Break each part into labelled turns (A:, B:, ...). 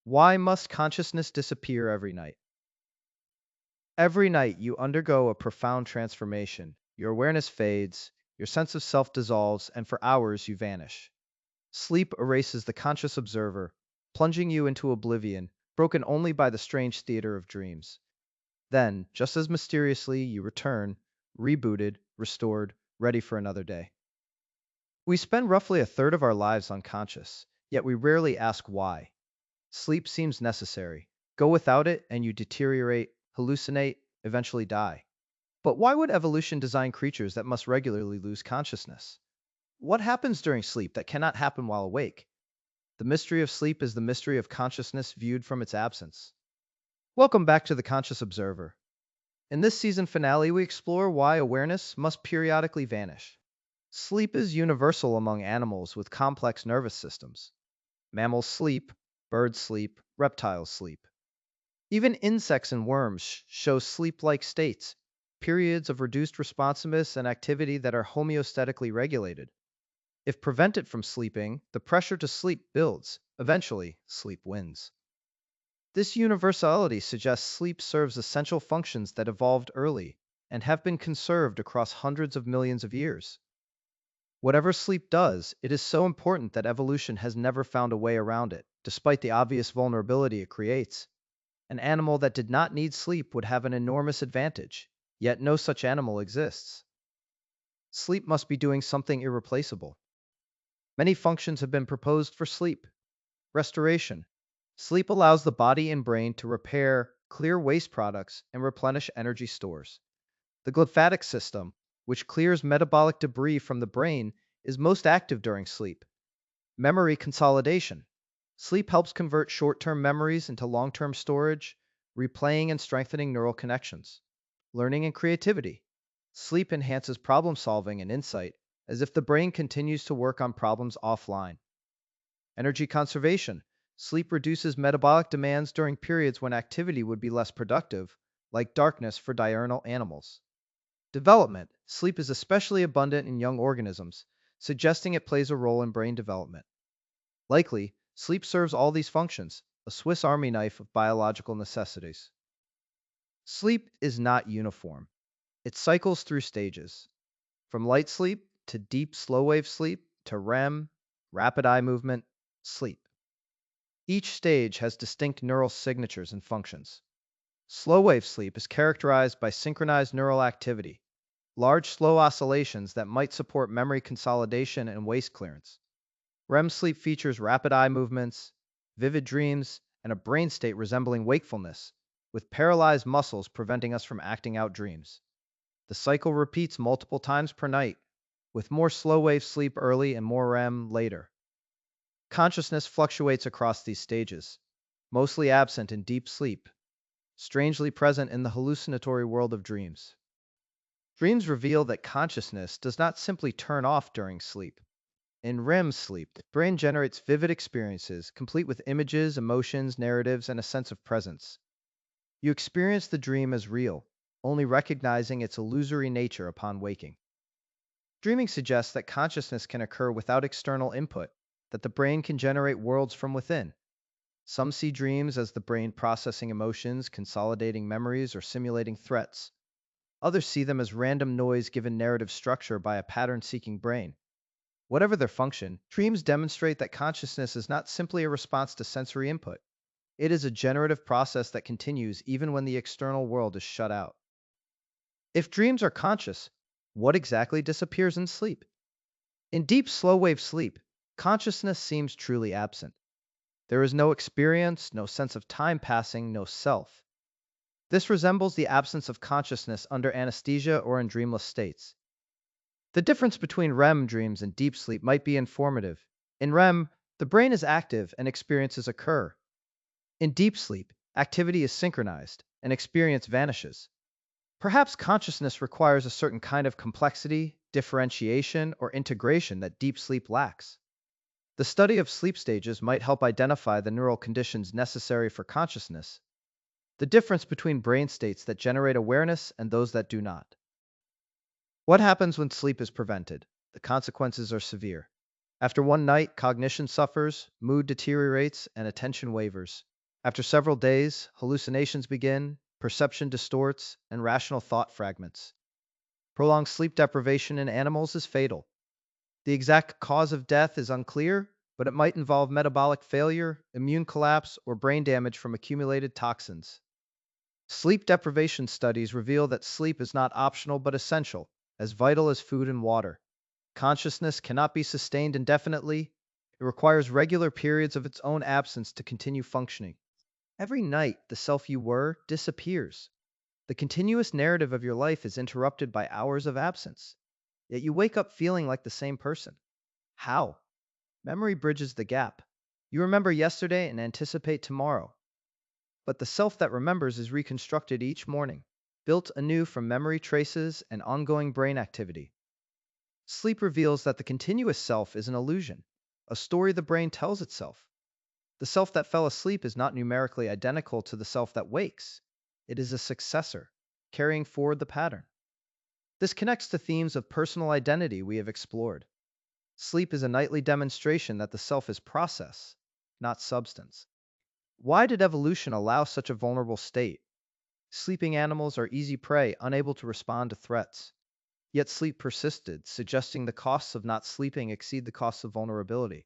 A: Why must consciousness disappear every night? Every night you undergo a profound transformation. Your awareness fades, your sense of self dissolves, and for hours you vanish. Sleep erases the conscious observer, plunging you into oblivion, broken only by the strange theater of dreams. Then, just as mysteriously, you return, rebooted, restored, ready for another day. We spend roughly a third of our lives unconscious, yet we rarely ask why. Sleep seems necessary. Go without it, and you deteriorate, hallucinate, eventually die. But why would evolution design creatures that must regularly lose consciousness? What happens during sleep that cannot happen while awake? The mystery of sleep is the mystery of consciousness viewed from its absence. Welcome back to the Conscious Observer. In this season finale, we explore why awareness must periodically vanish. Sleep is universal among animals with complex nervous systems. Mammals sleep, birds sleep, reptiles sleep. Even insects and worms show sleep-like states, periods of reduced responsiveness and activity that are homeostatically regulated. If prevented from sleeping, the pressure to sleep builds. Eventually, sleep wins. This universality suggests sleep serves essential functions that evolved early and have been conserved across hundreds of millions of years. Whatever sleep does, it is so important that evolution has never found a way around it, despite the obvious vulnerability it creates. An animal that did not need sleep would have an enormous advantage, yet no such animal exists. Sleep must be doing something irreplaceable. Many functions have been proposed for sleep. Restoration. Sleep allows the body and brain to repair, clear waste products, and replenish energy stores. The glymphatic system, which clears metabolic debris from the brain, is most active during sleep. Memory consolidation. Sleep helps convert short-term memories into long-term storage, replaying and strengthening neural connections. Learning and creativity. Sleep enhances problem solving and insight, as if the brain continues to work on problems offline. Energy conservation. Sleep reduces metabolic demands during periods when activity would be less productive, like darkness for diurnal animals. Development. Sleep is especially abundant in young organisms, suggesting it plays a role in brain development. Likely, sleep serves all these functions, a Swiss Army knife of biological necessities. Sleep is not uniform. It cycles through stages, from light sleep to deep slow wave sleep to REM, rapid eye movement, sleep. Each stage has distinct neural signatures and functions. Slow wave sleep is characterized by synchronized neural activity, large slow oscillations that might support memory consolidation and waste clearance. REM sleep features rapid eye movements, vivid dreams, and a brain state resembling wakefulness, with paralyzed muscles preventing us from acting out dreams. The cycle repeats multiple times per night, with more slow wave sleep early and more REM later. Consciousness fluctuates across these stages, mostly absent in deep sleep, strangely present in the hallucinatory world of dreams. Dreams reveal that consciousness does not simply turn off during sleep. In REM sleep, the brain generates vivid experiences, complete with images, emotions, narratives, and a sense of presence. You experience the dream as real, only recognizing its illusory nature upon waking. Dreaming suggests that consciousness can occur without external input, that the brain can generate worlds from within. Some see dreams as the brain processing emotions, consolidating memories, or simulating threats. Others see them as random noise given narrative structure by a pattern-seeking brain. Whatever their function, dreams demonstrate that consciousness is not simply a response to sensory input. It is a generative process that continues even when the external world is shut out. If dreams are conscious, what exactly disappears in sleep? In deep slow-wave sleep, consciousness seems truly absent. There is no experience, no sense of time passing, no self. This resembles the absence of consciousness under anesthesia or in dreamless states. The difference between REM dreams and deep sleep might be informative. In REM, the brain is active and experiences occur. In deep sleep, activity is synchronized and experience vanishes. Perhaps consciousness requires a certain kind of complexity, differentiation, or integration that deep sleep lacks. The study of sleep stages might help identify the neural conditions necessary for consciousness, the difference between brain states that generate awareness and those that do not. What happens when sleep is prevented? The consequences are severe. After one night, cognition suffers, mood deteriorates, and attention wavers. After several days, hallucinations begin, perception distorts, and rational thought fragments. Prolonged sleep deprivation in animals is fatal. The exact cause of death is unclear, but it might involve metabolic failure, immune collapse, or brain damage from accumulated toxins. Sleep deprivation studies reveal that sleep is not optional but essential, as vital as food and water. Consciousness cannot be sustained indefinitely. It requires regular periods of its own absence to continue functioning. Every night, the self you were disappears. The continuous narrative of your life is interrupted by hours of absence. Yet you wake up feeling like the same person. How? Memory bridges the gap. You remember yesterday and anticipate tomorrow. But the self that remembers is reconstructed each morning, built anew from memory traces and ongoing brain activity. Sleep reveals that the continuous self is an illusion, a story the brain tells itself. The self that fell asleep is not numerically identical to the self that wakes. It is a successor, carrying forward the pattern. This connects to themes of personal identity we have explored. Sleep is a nightly demonstration that the self is process, not substance. Why did evolution allow such a vulnerable state? Sleeping animals are easy prey, unable to respond to threats. Yet sleep persisted, suggesting the costs of not sleeping exceed the costs of vulnerability.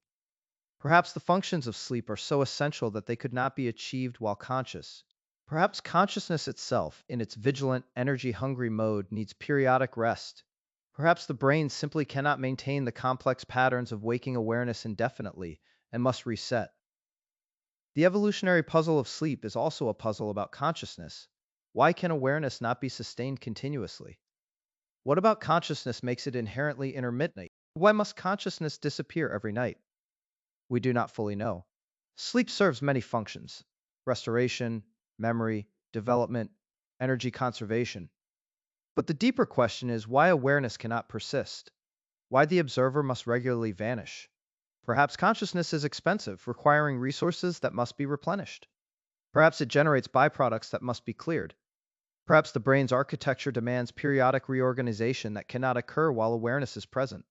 A: Perhaps the functions of sleep are so essential that they could not be achieved while conscious. Perhaps consciousness itself, in its vigilant, energy-hungry mode, needs periodic rest. Perhaps the brain simply cannot maintain the complex patterns of waking awareness indefinitely and must reset. The evolutionary puzzle of sleep is also a puzzle about consciousness. Why can awareness not be sustained continuously? What about consciousness makes it inherently intermittent? Why must consciousness disappear every night? We do not fully know. Sleep serves many functions: restoration, memory, development, energy conservation. But the deeper question is why awareness cannot persist, why the observer must regularly vanish. Perhaps consciousness is expensive, requiring resources that must be replenished. Perhaps it generates byproducts that must be cleared. Perhaps the brain's architecture demands periodic reorganization that cannot occur while awareness is present.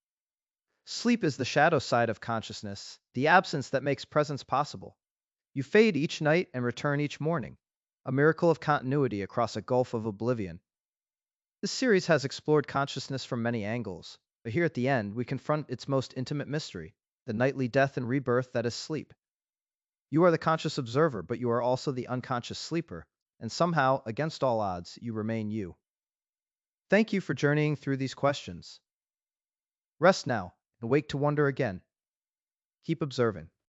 A: Sleep is the shadow side of consciousness, the absence that makes presence possible. You fade each night and return each morning, a miracle of continuity across a gulf of oblivion. This series has explored consciousness from many angles, but here at the end, we confront its most intimate mystery, the nightly death and rebirth that is sleep. You are the conscious observer, but you are also the unconscious sleeper, and somehow, against all odds, you remain you. Thank you for journeying through these questions. Rest now, and wake to wonder again. Keep observing.